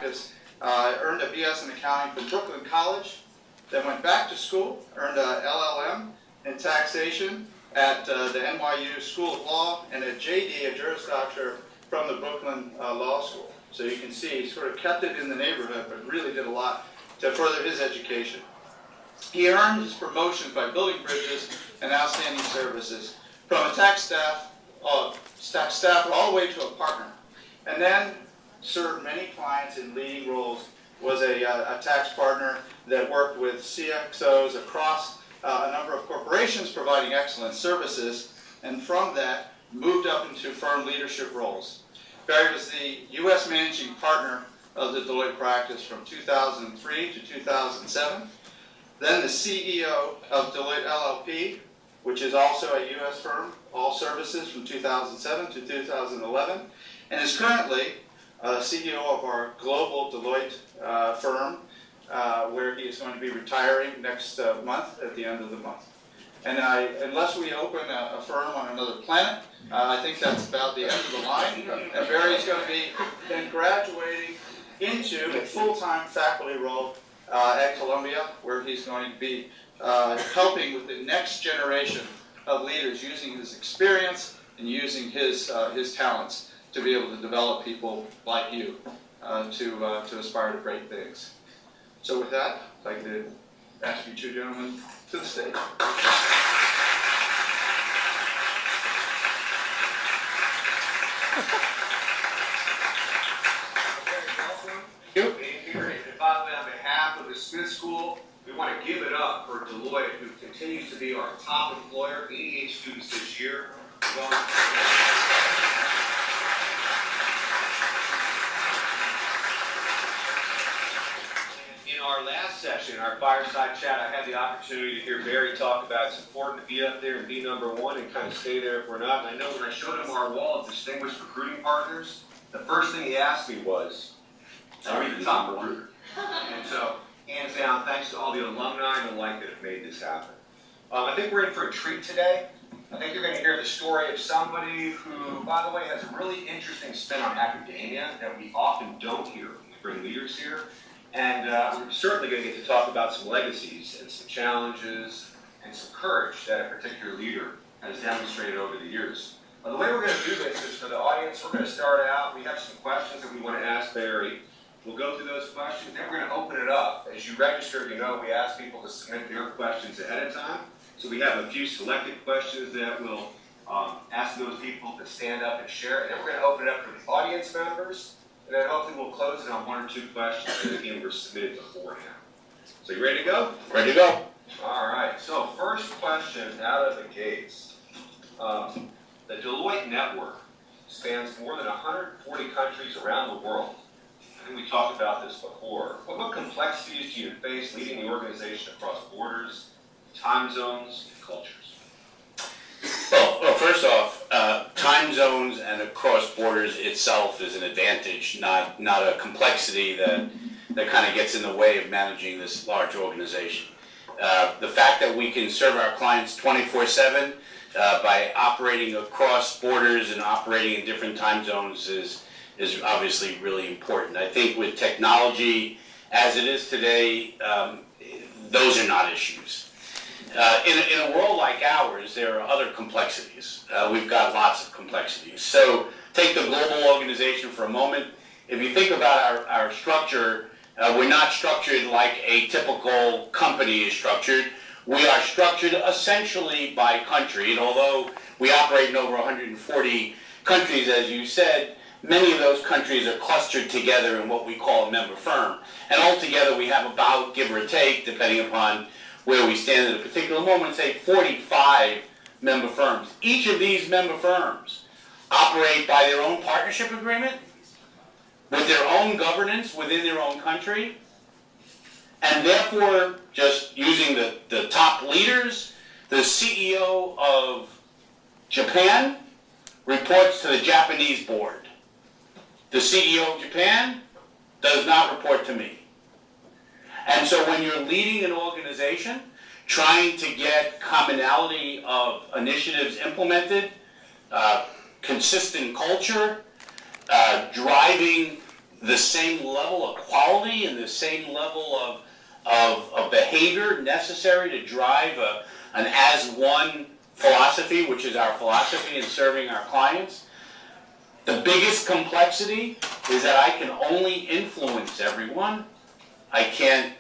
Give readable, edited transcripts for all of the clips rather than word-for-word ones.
practice. Earned a BS in accounting from Brooklyn College, then went back to school, earned a LLM in taxation at the NYU School of Law, and a JD, a Juris Doctor, from the Brooklyn Law School. So you can see he sort of kept it in the neighborhood, but really did a lot to further his education. He earned his promotions by building bridges and outstanding services from a tax staff all the way to a partner. And then served many clients in leading roles, was a tax partner that worked with CXOs across a number of corporations providing excellent services, and from that moved up into firm leadership roles. Barry was the U.S. managing partner of the Deloitte practice from 2003 to 2007, then the CEO of Deloitte LLP, which is also a U.S. firm, all services from 2007 to 2011, and is currently CEO of our global Deloitte firm, where he is going to be retiring next month at the end of the month. And unless we open a firm on another planet, I think that's about the end of the line. And Barry's going to be then graduating into a full-time faculty role at Columbia, where he's going to be helping with the next generation of leaders, using his experience and using his talents to be able to develop people like you to aspire to great things. So with that, I'd like to ask you two gentlemen to the stage. Here, and by the way, on behalf of the Smith School, we want to give it up for Deloitte, who continues to be our top employer, 88 students this year. In our last session, our fireside chat, I had the opportunity to hear Barry talk about it's important to be up there and be number one and kind of stay there if we're not. And I know when I showed him our wall of distinguished recruiting partners, the first thing he asked me was, are you the top recruiter? And so, hands down, thanks to all the alumni and the like that have made this happen. I think we're in for a treat today. I think you're going to hear the story of somebody who, by the way, has a really interesting spin on academia that we often don't hear when we bring leaders here. And we're certainly going to get to talk about some legacies and some challenges and some courage that a particular leader has demonstrated over the years. The way we're going to do this is for the audience, we're going to start out, we have some questions that we want to ask Barry. We'll go through those questions, then we're going to open it up. As you register, you know, we ask people to submit their questions ahead of time. So we have a few selected questions that we'll ask those people to stand up and share. And then we're going to open it up for the audience members. And then hopefully we'll close it on one or two questions that again were submitted beforehand. So you ready to go? Ready to go. All right. So first question out of the gates. The Deloitte network spans more than 140 countries around the world. I think we talked about this before. What complexities do you face leading the organization across borders, time zones, and cultures? Well, first off, time zones and across borders itself is an advantage, not a complexity that kind of gets in the way of managing this large organization. The fact that we can serve our clients 24/7 by operating across borders and operating in different time zones is obviously really important. I think with technology as it is today, those are not issues. In a world like ours, there are other complexities. We've got lots of complexities. So take the global organization for a moment. If you think about our structure, we're not structured like a typical company is structured. We are structured essentially by country, and although we operate in over 140 countries, as you said, many of those countries are clustered together in what we call a member firm. And altogether we have about, give or take, depending upon where we stand at a particular moment, say 45 member firms. Each of these member firms operate by their own partnership agreement, with their own governance within their own country, and therefore, just using the top leaders, the CEO of Japan reports to the Japanese board. The CEO of Japan does not report to me. And so when you're leading an organization, trying to get commonality of initiatives implemented, consistent culture, driving the same level of quality and the same level of behavior necessary to drive an as one philosophy, which is our philosophy in serving our clients. The biggest complexity is that I can only influence everyone. I can't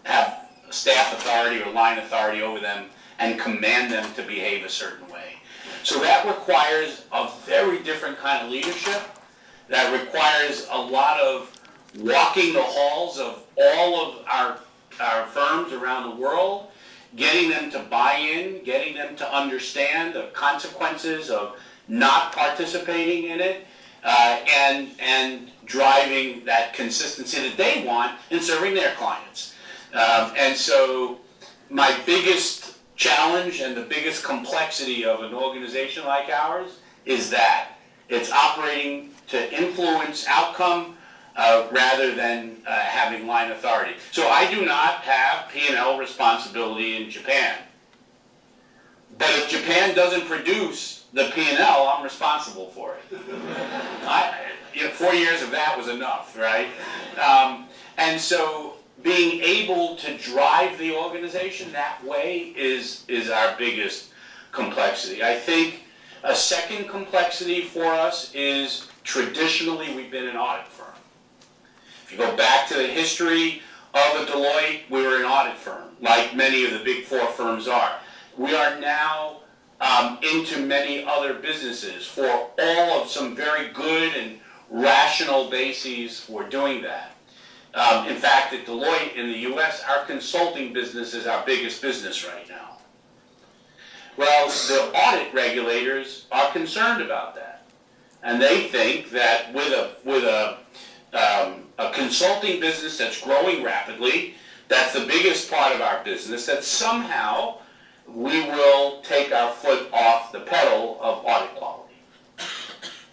have staff authority or line authority over them and command them to behave a certain way. So that requires a very different kind of leadership. That requires a lot of walking the halls of all of our firms around the world, getting them to buy in, getting them to understand the consequences of not participating in it, and driving that consistency that they want in serving their clients. And so my biggest challenge and the biggest complexity of an organization like ours is that it's operating to influence outcome rather than having line authority. So I do not have P&L responsibility in Japan. But if Japan doesn't produce the P&L, I'm responsible for it. 4 years of that was enough, right? And so being able to drive the organization that way is our biggest complexity. I think a second complexity for us is traditionally we've been an audit firm. If you go back to the history of a Deloitte, we were an audit firm, like many of the big four firms are. We are now into many other businesses for all of some very good and rational bases for doing that. In fact, at Deloitte in the US, our consulting business is our biggest business right now. Well, the audit regulators are concerned about that. And they think that with a consulting business that's growing rapidly, that's the biggest part of our business, that somehow we will take our foot off the pedal of audit quality.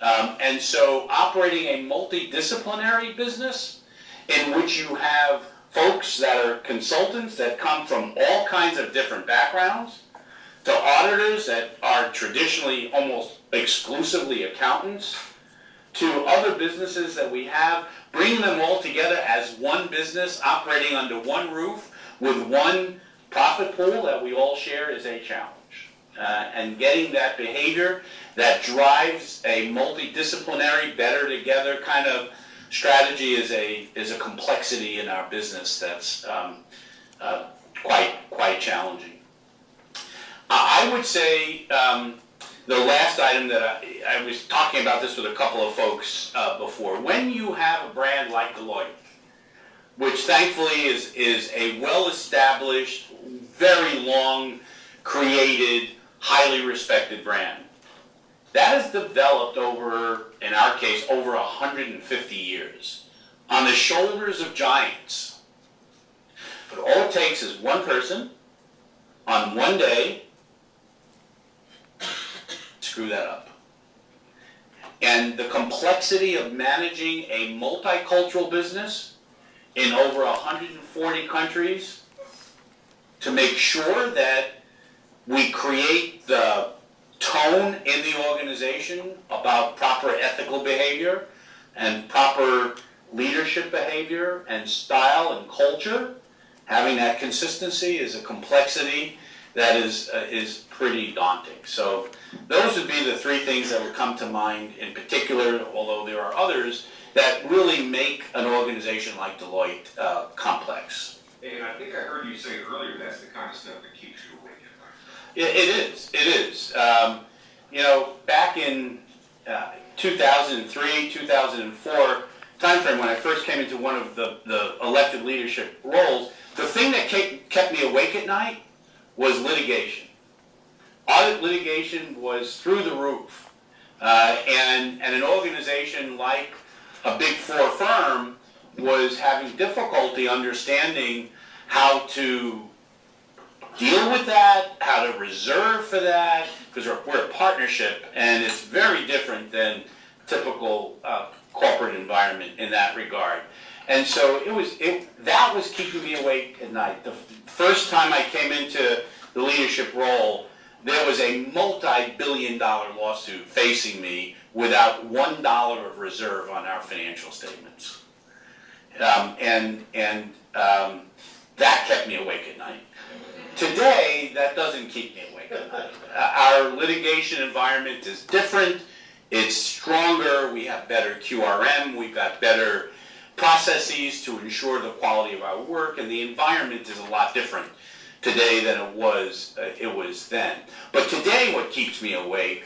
And so operating a multidisciplinary business in which you have folks that are consultants that come from all kinds of different backgrounds, to auditors that are traditionally almost exclusively accountants, to other businesses that we have, bringing them all together as one business operating under one roof with one profit pool that we all share is a challenge. And getting that behavior that drives a multidisciplinary, better together kind of strategy is a complexity in our business that's quite challenging. I would say the last item that I was talking about this with a couple of folks before. When you have a brand like Deloitte, which thankfully is a well-established, very long created, highly respected brand, that has developed over, in our case, over 150 years on the shoulders of giants. But all it takes is one person on one day screw that up. And the complexity of managing a multicultural business in over 140 countries to make sure that we create the tone in the organization about proper ethical behavior and proper leadership behavior and style and culture, having that consistency is a complexity that is pretty daunting. So those would be the three things that would come to mind in particular, although there are others that really make an organization like Deloitte complex. And I think I heard you say earlier that's the kind of stuff that keeps you awake at night. It is. Back in 2003, 2004 timeframe when I first came into one of the elected leadership roles, the thing that kept me awake at night was litigation. Audit litigation was through the roof. And an organization like a Big Four firm was having difficulty understanding how to deal with that, how to reserve for that, because we're a partnership and it's very different than typical corporate environment in that regard. And so that was keeping me awake at night. The first time I came into the leadership role, there was a multi-billion-dollar lawsuit facing me without $1 of reserve on our financial statements. That kept me awake at night. Today, that doesn't keep me awake at night. Our litigation environment is different. It's stronger. We have better QRM. We've got better processes to ensure the quality of our work, and the environment is a lot different today than it was then. But today, what keeps me awake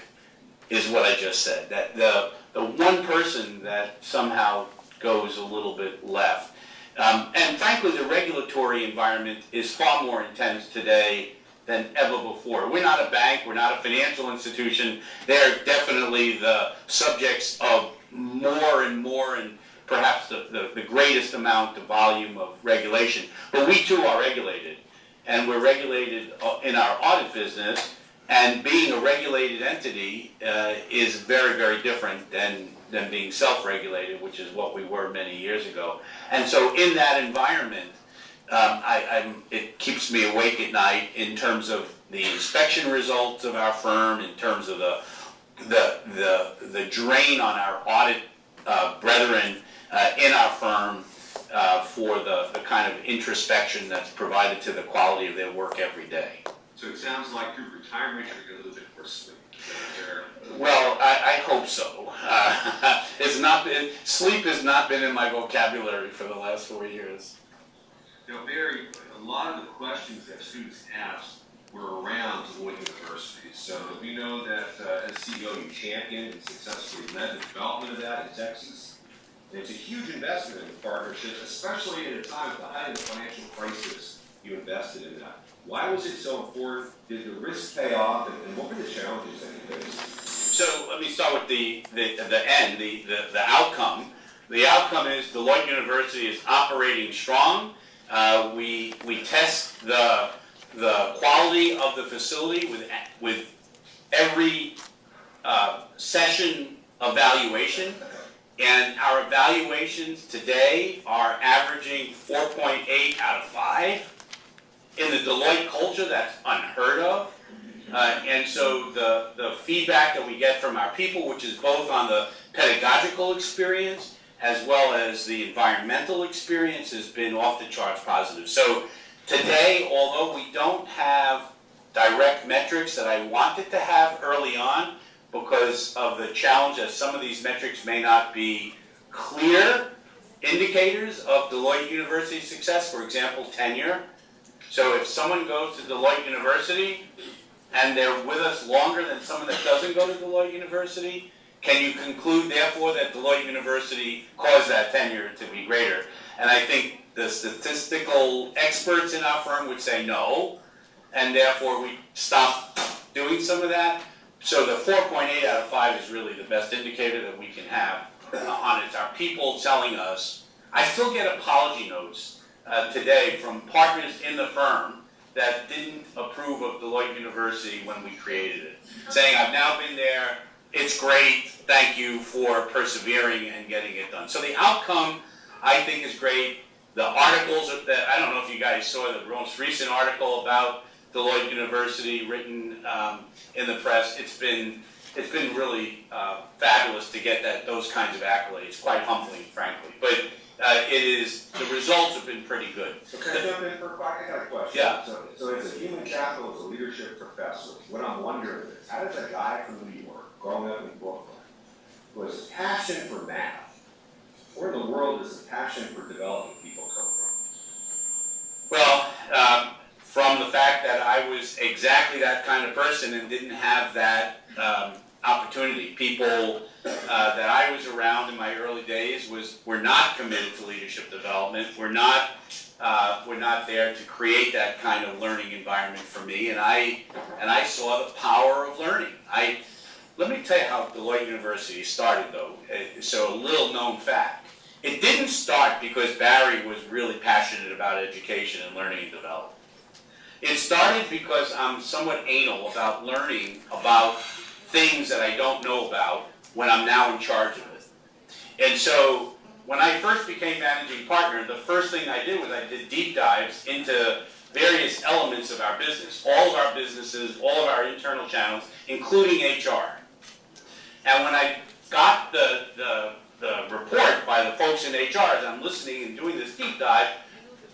is what I just said, that the one person that somehow goes a little bit left. And frankly, the regulatory environment is far more intense today than ever before. We're not a bank, we're not a financial institution. They're definitely the subjects of more and more, and perhaps the greatest amount of volume of regulation. But we too are regulated, and we're regulated in our audit business, and being a regulated entity is very, very different than being self-regulated, which is what we were many years ago. And so in that environment, it keeps me awake at night in terms of the inspection results of our firm, in terms of the drain on our audit brethren in our firm for the kind of introspection that's provided to the quality of their work every day. So it sounds like your retirement, you're going to get a little bit more sleep. Is that fair? Well, I hope so. Sleep has not been in my vocabulary for the last 4 years. Now, Barry, a lot of the questions that students asked were around Deloitte University. So we know that as CEO, you championed and successfully led the development of that in Texas. And it's a huge investment in the partnership, especially at a time of the height of the financial crisis. You invested in that. Why was it so important? Did the risk pay off, and what were the challenges that you faced? So let me start with the end, the outcome. The outcome is Deloitte University is operating strong. We test the quality of the facility with every session evaluation, and our evaluations today are averaging 4.8 out of 5. In the Deloitte culture, that's unheard of. And so the feedback that we get from our people, which is both on the pedagogical experience as well as the environmental experience, has been off the charts positive. So today, although we don't have direct metrics that I wanted to have early on because of the challenge that some of these metrics may not be clear indicators of Deloitte University's success, for example, tenure. So if someone goes to Deloitte University and they're with us longer than someone that doesn't go to Deloitte University, can you conclude, therefore, that Deloitte University caused that tenure to be greater? And I think the statistical experts in our firm would say no, and therefore we stopped doing some of that. So the 4.8 out of 5 is really the best indicator that we can have on it. It's our people telling us. I still get apology notes today from partners in the firm that didn't approve of Deloitte University when we created it, saying, I've now been there, it's great, thank you for persevering and getting it done. So the outcome, I think, is great. The articles, I don't know if you guys saw the most recent article about Deloitte University written in the press. It's been really fabulous to get those kinds of accolades, quite humbling, frankly. But the results have been pretty good. So can I jump in for a question? I got a question. Yeah. So as a human capital, as a leadership professor, what I'm wondering is, how does a guy from New York, growing up in Brooklyn, who has a passion for math, where in the world does the passion for developing people come from? Well, from the fact that I was exactly that kind of person and didn't have that opportunity. People that I was around in my early days were not committed to leadership development. We're not there to create that kind of learning environment for me. And I saw the power of learning. Let me tell you how Deloitte University started, though. So a little known fact. It didn't start because Barry was really passionate about education and learning and development. It started because I'm somewhat anal about learning about things that I don't know about when I'm now in charge of it. And so when I first became managing partner, the first thing I did was I did deep dives into various elements of our business, all of our businesses, all of our internal channels, including HR. And when I got the report by the folks in HR, as I'm listening and doing this deep dive,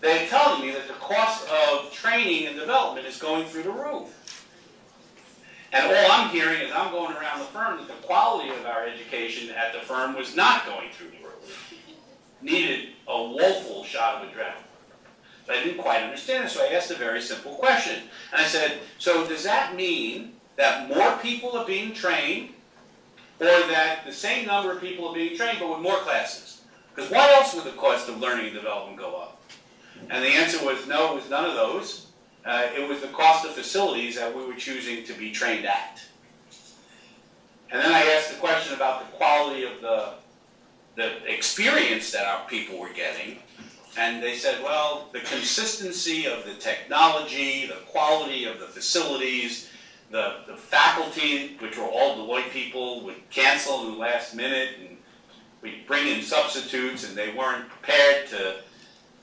they're telling me that the cost of training and development is going through the roof. And all I'm hearing as I'm going around the firm that the quality of our education at the firm was not going through the roof. Needed a woeful shot of adrenaline. But I didn't quite understand it, so I asked a very simple question. And I said, so does that mean that more people are being trained, or that the same number of people are being trained but with more classes? Because why else would the cost of learning and development go up? And the answer was no, it was none of those. It was the cost of facilities that we were choosing to be trained at. And then I asked the question about the quality of the experience that our people were getting. And they said, well, the consistency of the technology, the quality of the facilities, the faculty, which were all Deloitte people, would cancel in the last minute, and we'd bring in substitutes, and they weren't prepared to.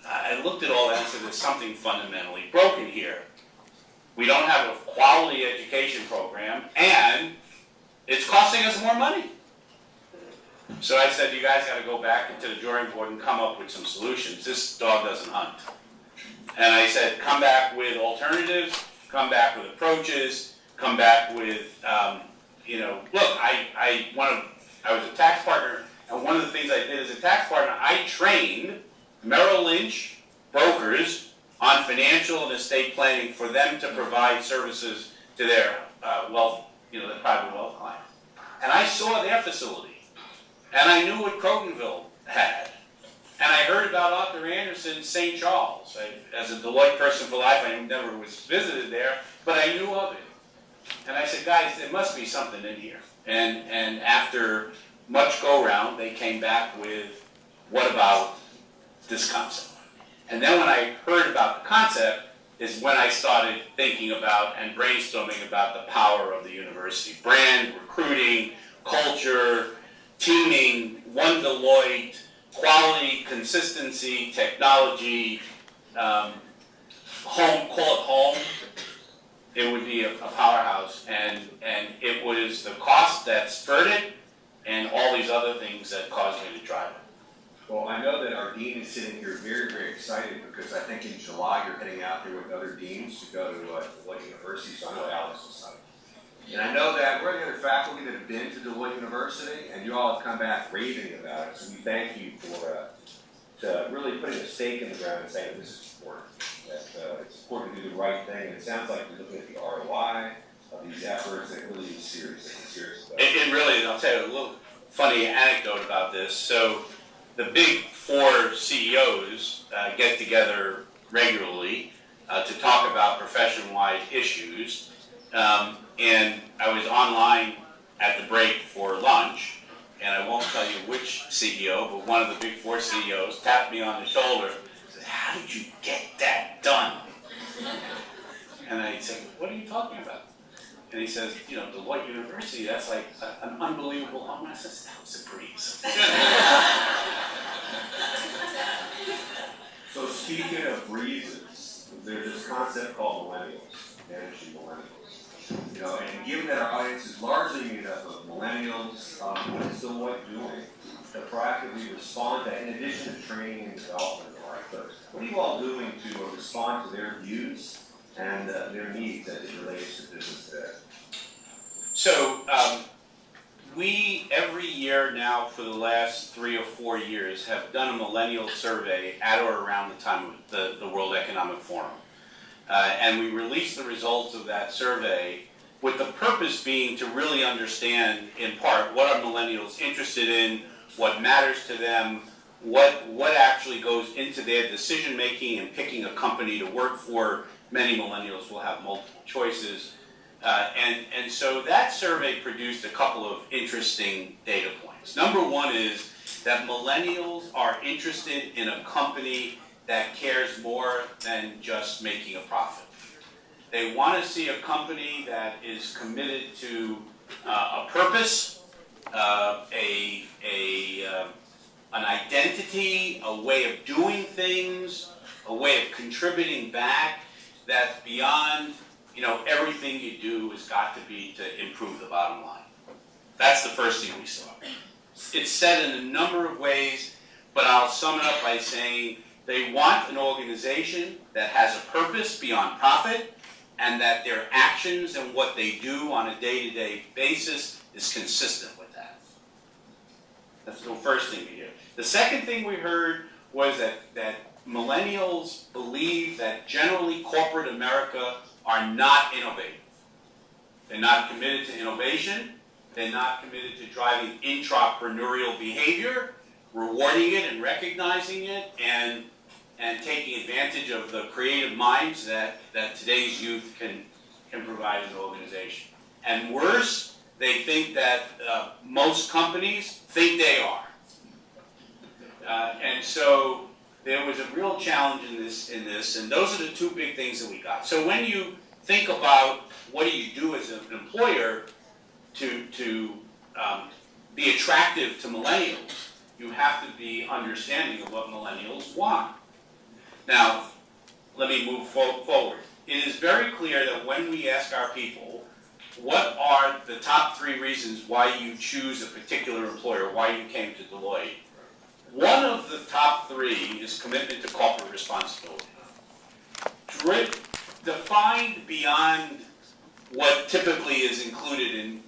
I looked at all that and said, there's something fundamentally broken here. We don't have a quality education program, and it's costing us more money. So I said, you guys got to go back into the drawing board and come up with some solutions. This dog doesn't hunt. And I said, come back with alternatives, come back with approaches, come back with, look, I was a tax partner, and one of the things I did as a tax partner, I trained Merrill Lynch brokers on financial and estate planning for them to provide services to their wealth, the private wealth clients. And I saw their facility. And I knew what Crotonville had. And I heard about Arthur Andersen's St. Charles. As a Deloitte person for life, I never was visited there, but I knew of it. And I said, guys, there must be something in here. And after much go-round, they came back with, what about this concept? And then when I heard about the concept is when I started thinking about and brainstorming about the power of the university. Brand, recruiting, culture, teaming, one Deloitte, quality, consistency, technology, home, call it home. It would be a powerhouse, and it was the cost that spurred it and all these other things that caused me to drive it. Well, I know that our dean is sitting here very, very excited because I think in July you're heading out there with other deans to go to Deloitte University, so I know Alex is excited. And I know that we're the other faculty that have been to Deloitte University, and you all have come back raving about it, so we thank you for really putting a stake in the ground and saying this is important, that it's important to do the right thing, and it sounds like you're looking at the ROI of these efforts, and it really is serious. It's serious about it. It really is. I'll tell you a little funny anecdote about this. So the big four CEOs get together regularly to talk about profession-wide issues. And I was online at the break for lunch, and I won't tell you which CEO, but one of the big four CEOs tapped me on the shoulder and said, how did you get that done? And I said, what are you talking about? And he says, Deloitte University, that's like an unbelievable home. I said, that was a breeze. So speaking of breezes, there's this concept called millennials, managing millennials. And given that our audience is largely made up of millennials, what is Deloitte doing to proactively respond to that, in addition to training and development of our folks? What are you all doing to respond to their views and their needs as it relates to business today? So we, every year now for the last 3 or 4 years, have done a millennial survey at or around the time of the World Economic Forum. And we released the results of that survey with the purpose being to really understand, in part, what are millennials interested in, what matters to them, what actually goes into their decision-making and picking a company to work for. Many millennials will have multiple choices. And so that survey produced a couple of interesting data points. Number one is that millennials are interested in a company that cares more than just making a profit. They want to see a company that is committed to a purpose, an identity, a way of doing things, a way of contributing back that's beyond, everything you do has got to be to improve the bottom line. That's the first thing we saw. it's said in a number of ways, but I'll sum it up by saying they want an organization that has a purpose beyond profit, and that their actions and what they do on a day-to-day basis is consistent with that. That's the first thing we hear. The second thing we heard was that millennials believe that generally corporate America are not innovative. They're not committed to innovation. They're not committed to driving intrapreneurial behavior, rewarding it and recognizing it, and taking advantage of the creative minds that today's youth can provide in the organization. And worse, they think that most companies think they are. And so there was a real challenge in this, and those are the two big things that we got. So when you think about what do you do as an employer to be attractive to millennials, you have to be understanding of what millennials want. Now, let me move forward. It is very clear that when we ask our people, what are the top 3 reasons why you choose a particular employer, why you came to Deloitte? One of the top 3 is commitment to corporate responsibility. Defined beyond what typically is included in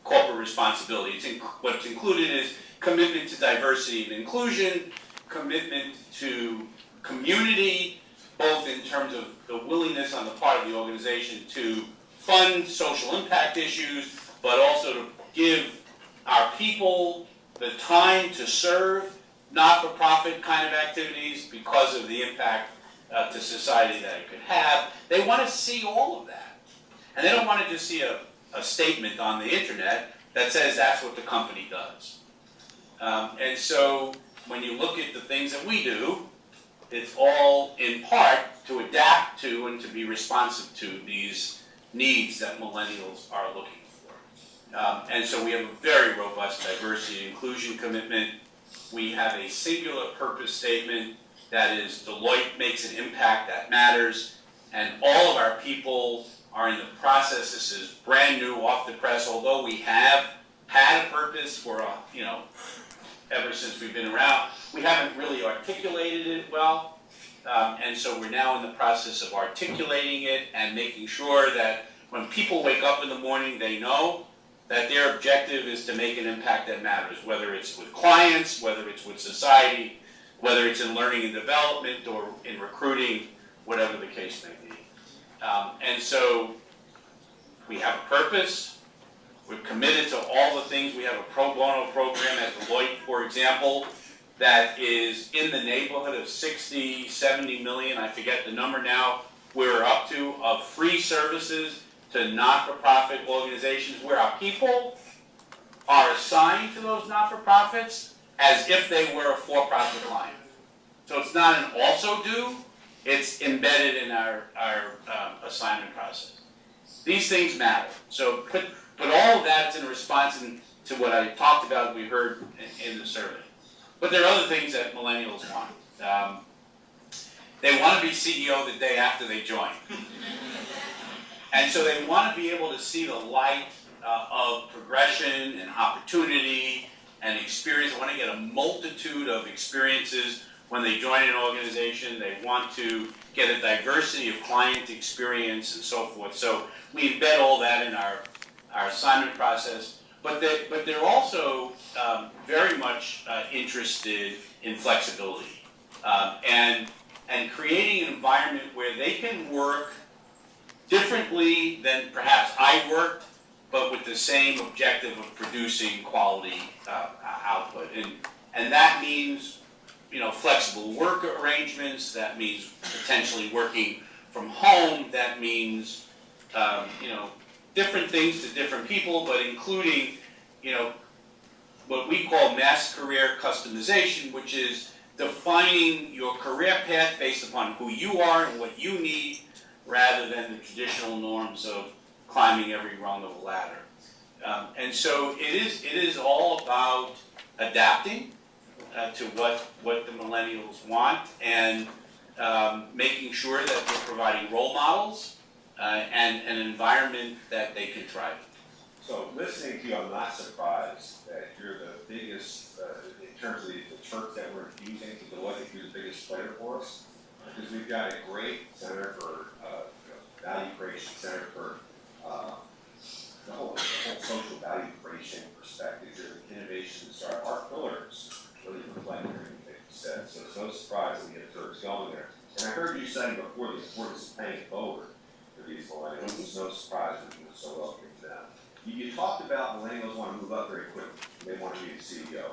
corporate responsibility. What's included is commitment to diversity and inclusion, commitment to community, both in terms of the willingness on the part of the organization to fund social impact issues, but also to give our people the time to serve not-for-profit kind of activities because of the impact to society that it could have. They want to see all of that. And they don't want to just see a statement on the internet that says that's what the company does. And so when you look at the things that we do, it's all in part to adapt to and to be responsive to these needs that millennials are looking for. And so we have a very robust diversity and inclusion commitment. We have a singular purpose statement that is Deloitte makes an impact that matters, and all of our people are in the process. This is brand new, off the press, although we have had a purpose for ever since we've been around. We haven't really articulated it well, and so we're now in the process of articulating it and making sure that when people wake up in the morning, they know that their objective is to make an impact that matters, whether it's with clients, whether it's with society, whether it's in learning and development or in recruiting, whatever the case may be. And so we have a purpose. We're committed to all the things. We have a pro bono program at Deloitte, for example, that is in the neighborhood of 60, 70 million, I forget the number now, we're up to, of free services to not-for-profit organizations where our people are assigned to those not-for-profits as if they were a for-profit client. So it's not an also do, it's embedded in our assignment process. These things matter. So put all of that in response to what I talked about, we heard in the survey. But there are other things that millennials want. They want to be CEO the day after they join. And so they want to be able to see the light of progression and opportunity and experience. They want to get a multitude of experiences when they join an organization. They want to get a diversity of client experience and so forth. So we embed all that in our assignment process. But they're also very much interested in flexibility and creating an environment where they can work differently than perhaps I worked, but with the same objective of producing quality output. And that means, flexible work arrangements. That means potentially working from home. That means, different things to different people, but including, what we call mass career customization, which is defining your career path based upon who you are and what you need, rather than the traditional norms of climbing every rung of a ladder. And so it is all about adapting to what the millennials want and making sure that we're providing role models and an environment that they can thrive in. So listening to you, I'm not surprised that you're the biggest, in terms of the turf that we're infusing to Deloitte, I think you're the biggest player for us. Because we've got a great center for value creation, center for the whole social value creation perspective. Your innovations are our pillars, really reflect everything that you said. So it's no surprise that we get turfs going there. And I heard you saying before the importance of paying it forward for these millennials. It's no surprise that you were so welcoming to them. You talked about millennials want to move up very quickly. They want to be a CEO.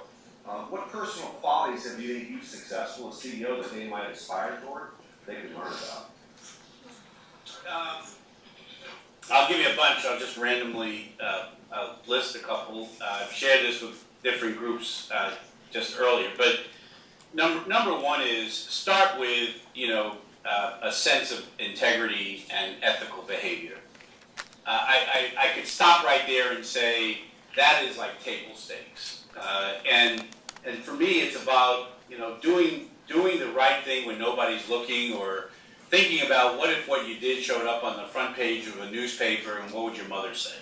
What personal qualities have you made you successful as CEO that they might aspire toward, they could learn about? I'll give you a bunch. I'll just randomly list a couple. I've shared this with different groups just earlier, but number one is start with a sense of integrity and ethical behavior. I could stop right there and say that is like table stakes, and for me it's about doing the right thing when nobody's looking, or thinking about what if what you did showed up on the front page of a newspaper, and what would your mother say?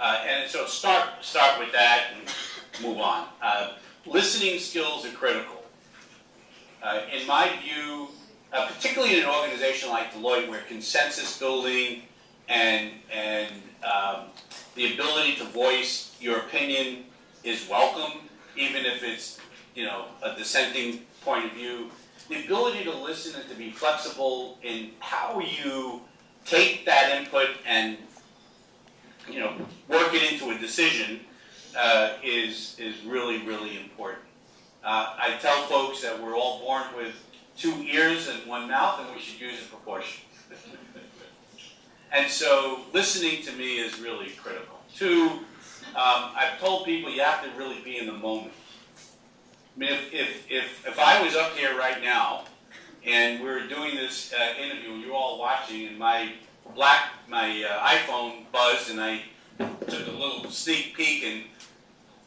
And so start with that and move on. Listening skills are critical. In my view, particularly in an organization like Deloitte, where consensus building and the ability to voice your opinion is welcome, even if it's a dissenting point of view. The ability to listen and to be flexible in how you take that input and work it into a decision is really, really important. I tell folks that we're all born with 2 ears and 1 mouth, and we should use it proportionally. And so listening to me is really critical. 2, I've told people you have to really be in the moment. I mean, if I was up here right now and we were doing this interview and you're all watching, and my iPhone buzzed and I took a little sneak peek and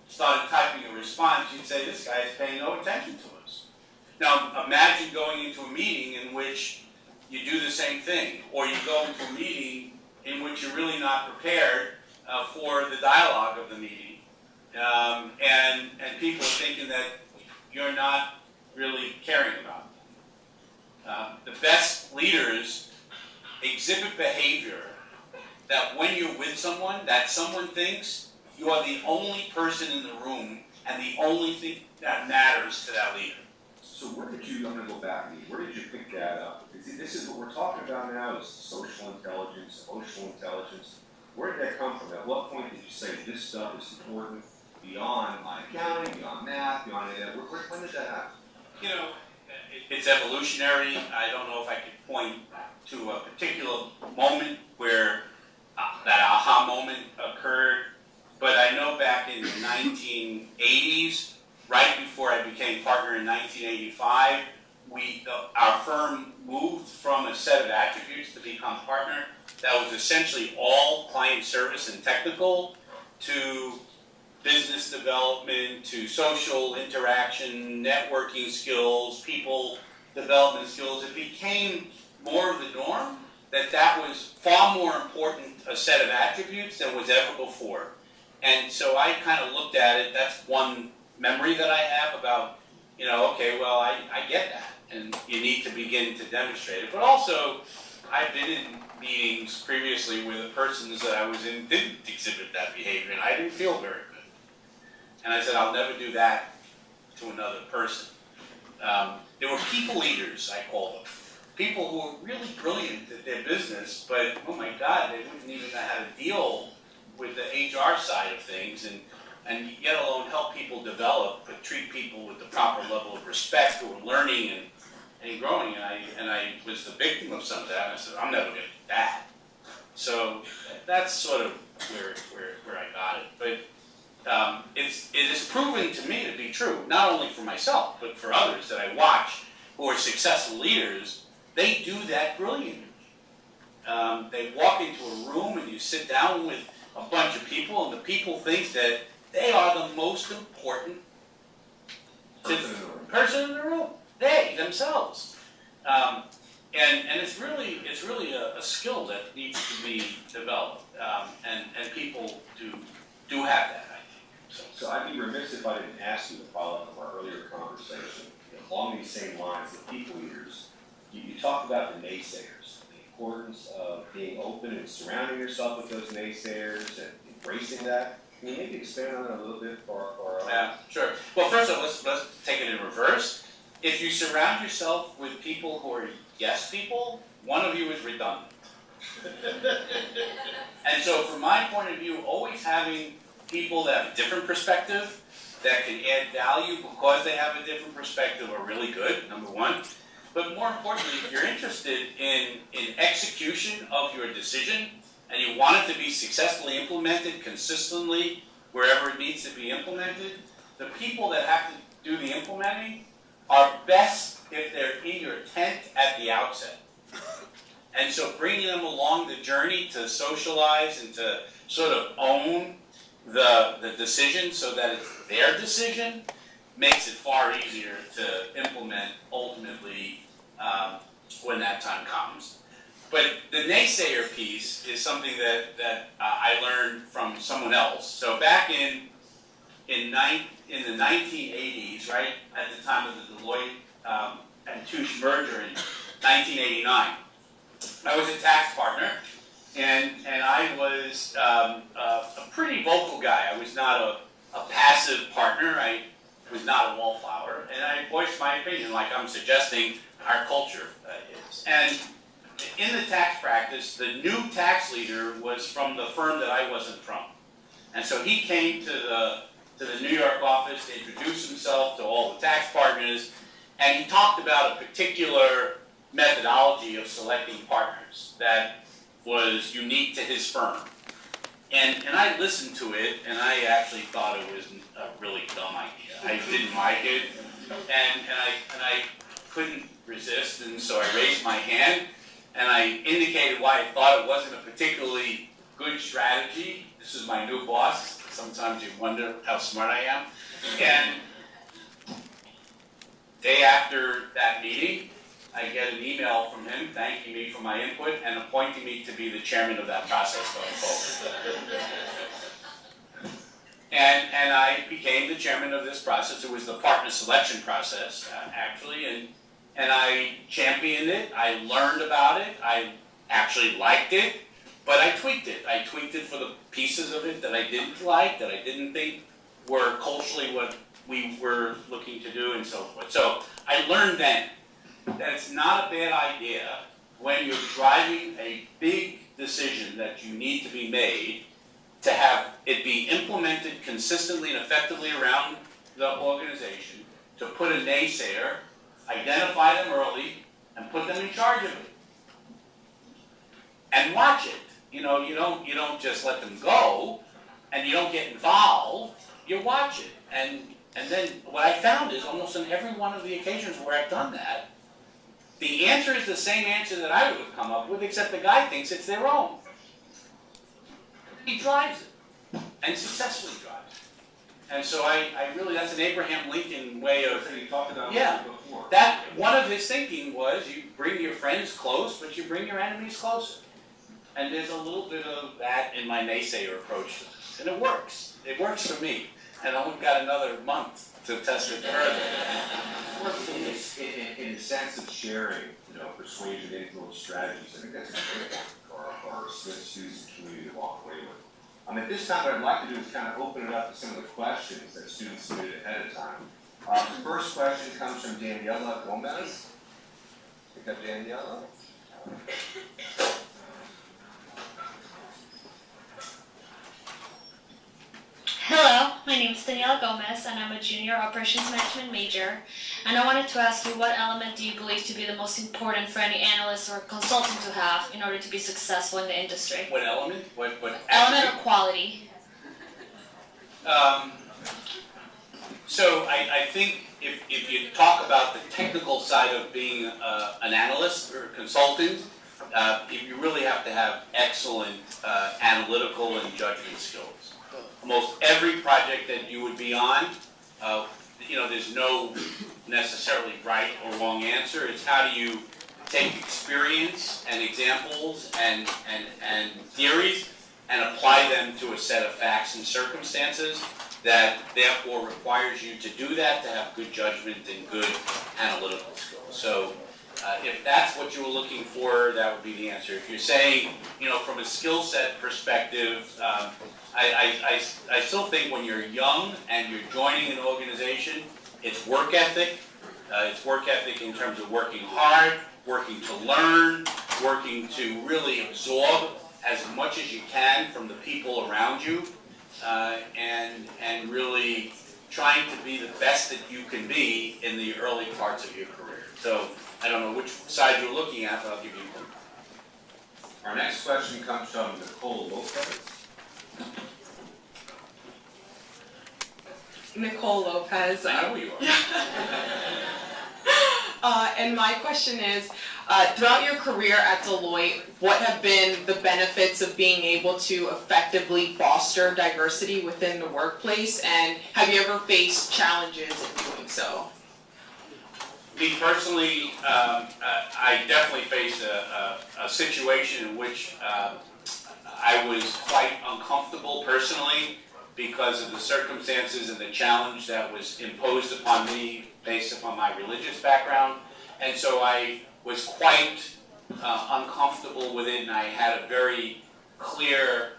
started typing a response, you'd say, this guy is paying no attention to us. Now, imagine going into a meeting in which you do the same thing, or you go into a meeting in which you're really not prepared for the dialogue of the meeting, and people are thinking that you're not really caring about them. The best leaders exhibit behavior that when you're with someone, that someone thinks you are the only person in the room and the only thing that matters to that leader. So where did you, I'm going to go back, where did you pick that up? This is what we're talking about now, is social intelligence, emotional intelligence. Where did that come from? At what point did you say this stuff is important beyond my accounting, beyond math, beyond any of that? When did that happen? It's evolutionary. I don't know if I could point to a particular moment where that aha moment occurred, but I know back in the 1980s, right before I became partner in 1985, our firm moved from a set of attributes to become partner that was essentially all client service and technical, to business development, to social interaction, networking skills, people development skills. It became more of the norm that was far more important a set of attributes than was ever before. And so I kind of looked at it, that's one memory that I have about, okay, well, I get that, and you need to begin to demonstrate it. But also, I've been in meetings previously where the persons that I was in didn't exhibit that behavior, and I didn't feel very good. And I said, I'll never do that to another person. There were people leaders, I call them. People who were really brilliant at their business, but, oh my God, they wouldn't even know how to deal with the HR side of things, and yet alone help people develop, but treat people with the proper level of respect who are learning and growing. And I was the victim of some of that, and I said, I'm never going to do that. So that's sort of where I got it. But it is proven to me to be true, not only for myself, but for others that I watch who are successful leaders. They do that brilliantly. They walk into a room and you sit down with a bunch of people, and the people think that they are the most important person in the room. They themselves. And it's really a skill that needs to be developed, and people do have that, I think. So I'd be remiss if I didn't ask you to follow up on our earlier conversation. Along these same lines of people leaders, you talked about the naysayers, the importance of being open and surrounding yourself with those naysayers and embracing that. Can you maybe expand on that a little bit for our Yeah, sure. Well, first of all, let's take it in reverse. If you surround yourself with people who are yes people, one of you is redundant. And so from my point of view, always having people that have a different perspective, that can add value because they have a different perspective are really good, number one. But more importantly, if you're interested in execution of your decision, and you want it to be successfully implemented consistently wherever it needs to be implemented, the people that have to do the implementing are best if they're in your tent at the outset. And so bringing them along the journey to socialize and to sort of own the decision so that it's their decision makes it far easier to implement ultimately when that time comes. But the naysayer piece is something that I learned from someone else. So back in the 1980s, right, at the time of the Deloitte and Touche merger in 1989, I was a tax partner, and I was a pretty vocal guy. I was not a passive partner. I was not a wallflower, and I voiced my opinion like I'm suggesting our culture is. And in the tax practice, the new tax leader was from the firm that I wasn't from. And so he came to the New York office to introduce himself to all the tax partners, and he talked about a particular methodology of selecting partners that was unique to his firm. And I listened to it, and I actually thought it was a really dumb idea. I didn't like it, and I couldn't resist, and so I raised my hand, and I indicated why I thought it wasn't a particularly good strategy. This is my new boss. Sometimes you wonder how smart I am. And day after that meeting, I get an email from him thanking me for my input and appointing me to be the chairman of that process going forward. And I became the chairman of this process. It was the partner selection process, actually, and I championed it. I learned about it. I actually liked it, but I tweaked it. I tweaked it for the pieces of it that I didn't like, that I didn't think were culturally what we were looking to do, and so forth. So I learned then that it's not a bad idea when you're driving a big decision that you need to be made to have it be implemented consistently and effectively around the organization, to put a naysayer, identify them early, and put them in charge of it. And watch it. You know, you don't just let them go, and you don't get involved, you watch it. And then what I found is almost on every one of the occasions where I've done that, the answer is the same answer that I would have come up with, except the guy thinks it's their own. He drives it, and successfully drives it. And so I really, that's an Abraham Lincoln way of, you talked about yeah, before. that one of his thinking was you bring your friends close, but you bring your enemies closer. And there's a little bit of that in my naysayer approach to this. And it works. It works for me. And I've got another month to test it further. In the sense of sharing, persuasion, influence strategies, I think that's important for our students and community to walk away with. At this time, what I'd like to do is kind of open it up to some of the questions that students submitted ahead of time. The first question comes from Daniela Gomez. Pick up Daniela. Hello, my name is Daniela Gomez, and I'm a junior operations management major. And I wanted to ask you, what element do you believe to be the most important for any analyst or consultant to have in order to be successful in the industry? What element? What Element or quality? So I think if you talk about the technical side of being an analyst or a consultant, you really have to have excellent analytical and judgment skills. Almost every project that you would be on, there's no necessarily right or wrong answer. It's how do you take experience and examples and theories and apply them to a set of facts and circumstances that therefore requires you to do that, to have good judgment and good analytical skills. So if that's what you were looking for, that would be the answer. If you're saying, from a skill set perspective, I still think when you're young and you're joining an organization, it's work ethic. It's work ethic in terms of working hard, working to learn, working to really absorb as much as you can from the people around you, and really trying to be the best that you can be in the early parts of your career. So I don't know which side you're looking at, but I'll give you one. Our next question comes from Nicole Lopez. Nicole Lopez. I know who you are. And my question is, throughout your career at Deloitte, what have been the benefits of being able to effectively foster diversity within the workplace, and have you ever faced challenges in doing so? Me personally, I definitely faced a situation in which I was quite uncomfortable personally because of the circumstances and the challenge that was imposed upon me based upon my religious background. And so I was quite uncomfortable with it, and I had a very clear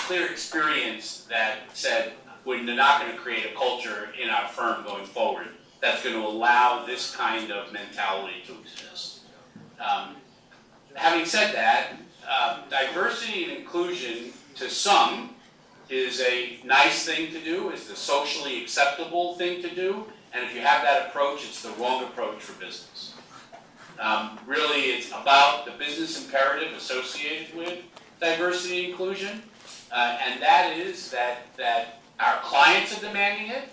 experience that said, we're not going to create a culture in our firm going forward that's going to allow this kind of mentality to exist. Having said that, diversity and inclusion to some is a nice thing to do, is the socially acceptable thing to do, and if you have that approach, it's the wrong approach for business. Really, it's about the business imperative associated with diversity and inclusion, and that is that our clients are demanding it.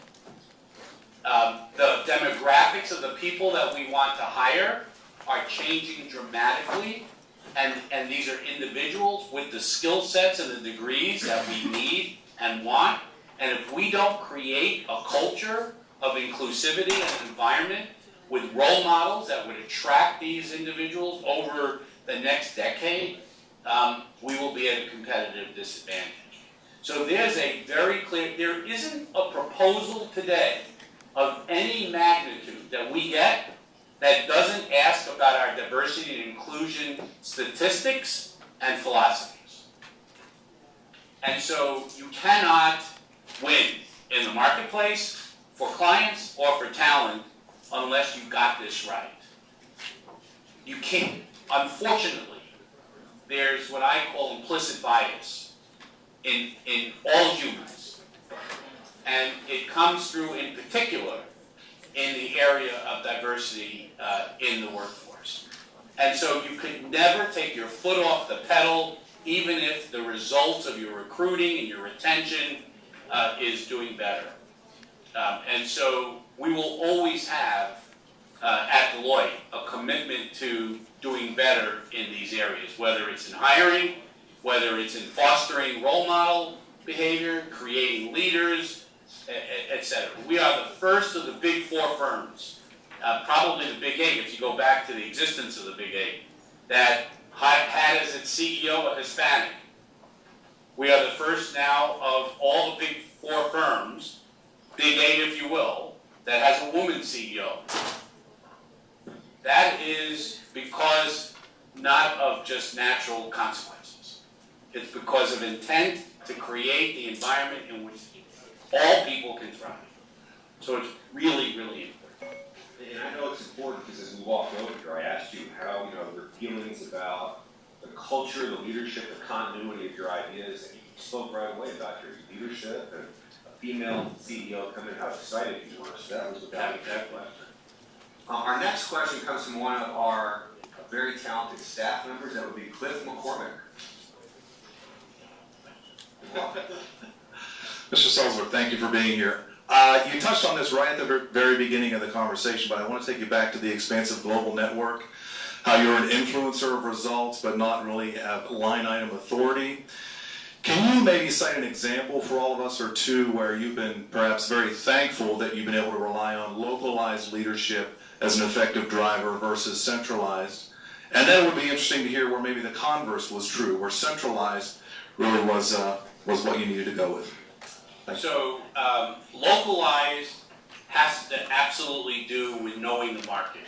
The demographics of the people that we want to hire are changing dramatically, and these are individuals with the skill sets and the degrees that we need and want. And if we don't create a culture of inclusivity and an environment with role models that would attract these individuals over the next decade, we will be at a competitive disadvantage. So there's a very clear, there isn't a proposal today of any magnitude that we get that doesn't ask about our diversity and inclusion statistics and philosophies. And so you cannot win in the marketplace for clients or for talent unless you got this right. You can't. Unfortunately, there's what I call implicit bias in all humans. And it comes through in particular in the area of diversity in the workforce. And so you could never take your foot off the pedal, even if the results of your recruiting and your retention is doing better. And so we will always have, at Deloitte, a commitment to doing better in these areas, whether it's in hiring, whether it's in fostering role model behavior, creating leaders, etc. We are the first of the big four firms, probably the big eight, if you go back to the existence of the big eight, that had as its CEO a Hispanic. We are the first now of all the big four firms, big eight if you will, that has a woman CEO. That is because not of just natural consequences. It's because of intent to create the environment in which all people can thrive. So it's really, really important. And I know it's important because as we walked over here, I asked you how, your feelings about the culture, the leadership, the continuity of your ideas, and you spoke right away about your leadership and a female CEO coming in, how excited you were. So that was without a question. Our next question comes from one of our very talented staff members. That would be Cliff McCormick. Mr. Salzberg, thank you for being here. You touched on this right at the very beginning of the conversation, but I want to take you back to the expansive global network, how you're an influencer of results, but not really have line item authority. Can you maybe cite an example for all of us or two where you've been perhaps very thankful that you've been able to rely on localized leadership as an effective driver versus centralized. And then it would be interesting to hear where maybe the converse was true, where centralized really was what you needed to go with. So localized has to absolutely do with knowing the market.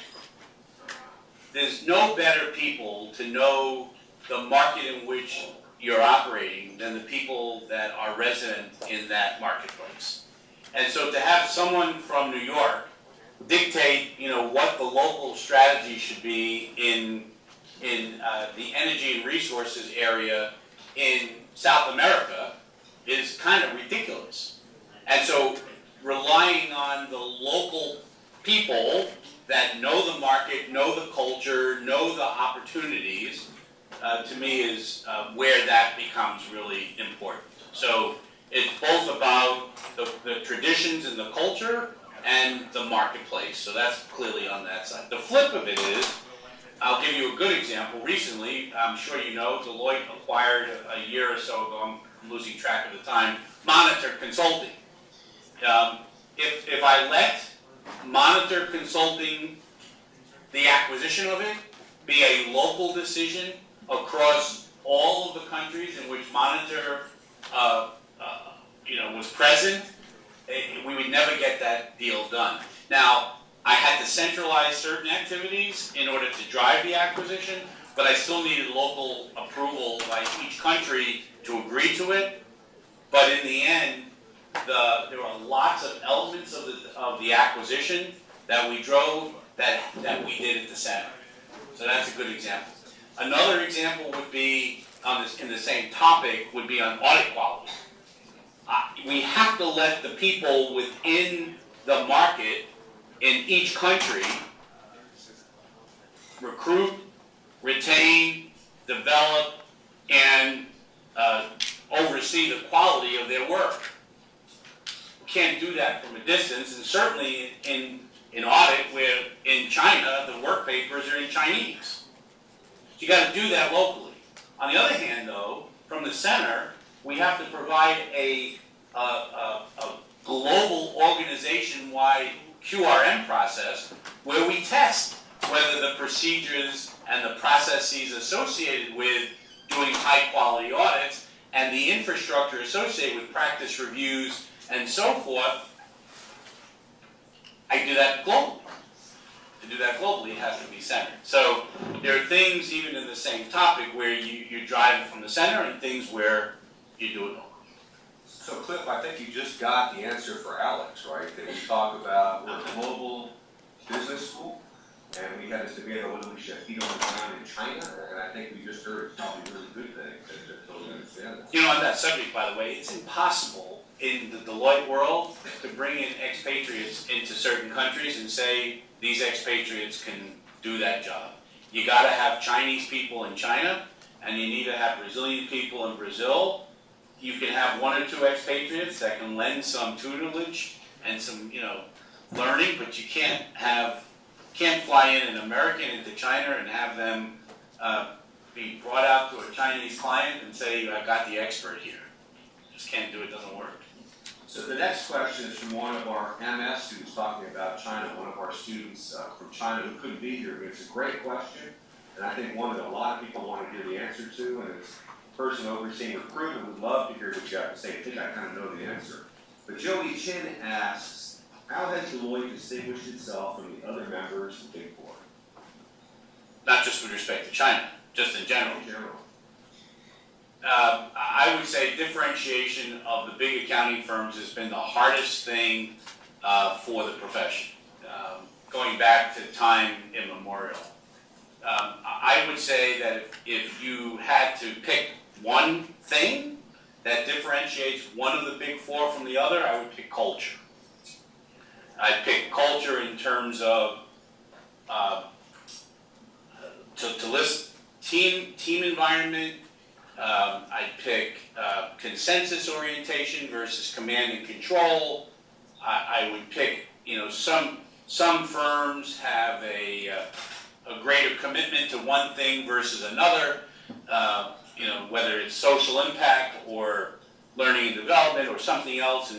There's no better people to know the market in which you're operating than the people that are resident in that marketplace. And so to have someone from New York dictate, what the local strategy should be in the energy and resources area in South America is kind of ridiculous. And so relying on the local people that know the market, know the culture, know the opportunities, to me is where that becomes really important. So it's both about the traditions and the culture and the marketplace. So that's clearly on that side. The flip of it is, I'll give you a good example. Recently, I'm sure you know, Deloitte acquired a year or so ago, I'm losing track of the time, Monitor Consulting. If I let Monitor Consulting, the acquisition of it, be a local decision across all of the countries in which Monitor was present, we would never get that deal done. Now, I had to centralize certain activities in order to drive the acquisition, but I still needed local approval by each country to agree to it. But in the end, there were lots of elements of the acquisition that we drove that we did at the center. So that's a good example. Another example would be in the same topic would be on audit quality. We have to let the people within the market in each country recruit, retain, develop, and oversee the quality of their work. We can't do that from a distance, and certainly in audit, where in China the work papers are in Chinese. So you got to do that locally. On the other hand, though, from the center, we have to provide a global organization-wide QRM process where we test whether the procedures and the processes associated with doing high-quality audits and the infrastructure associated with practice reviews and so forth, I do that globally. To do that globally, it has to be centered. So there are things, even in the same topic, where you drive it from the center and things where you do it locally. So Cliff, I think you just got the answer for Alex, right? That we talk about, we're a global business school, and we had this debate on whether we should have feet on the ground in China, and I think we just heard probably a really good thing, to totally understand that. On that subject, by the way, it's impossible in the Deloitte world to bring in expatriates into certain countries and say these expatriates can do that job. You got to have Chinese people in China, and you need to have Brazilian people in Brazil. You can have one or two expatriates that can lend some tutelage and some, learning, but you can't fly in an American into China and have them be brought out to a Chinese client and say, I got the expert here. Just can't do it, doesn't work. So the next question is from one of our MS students talking about China, one of our students from China who couldn't be here, but it's a great question, and I think one that a lot of people want to hear the answer to, and it's person overseeing recruitment would love to hear what you have to say. I think I kind of know the answer. But Joey Chin asks, how has Deloitte distinguished itself from the other members of the Big Four? Not just with respect to China, just in general. In general. I would say differentiation of the big accounting firms has been the hardest thing for the profession, going back to time immemorial. I would say that if you had to pick one thing that differentiates one of the big four from the other, I would pick culture. I'd pick culture in terms of, to list team environment, I'd pick consensus orientation versus command and control. I would pick, some firms have a greater commitment to one thing versus another, whether it's social impact or learning and development or something else.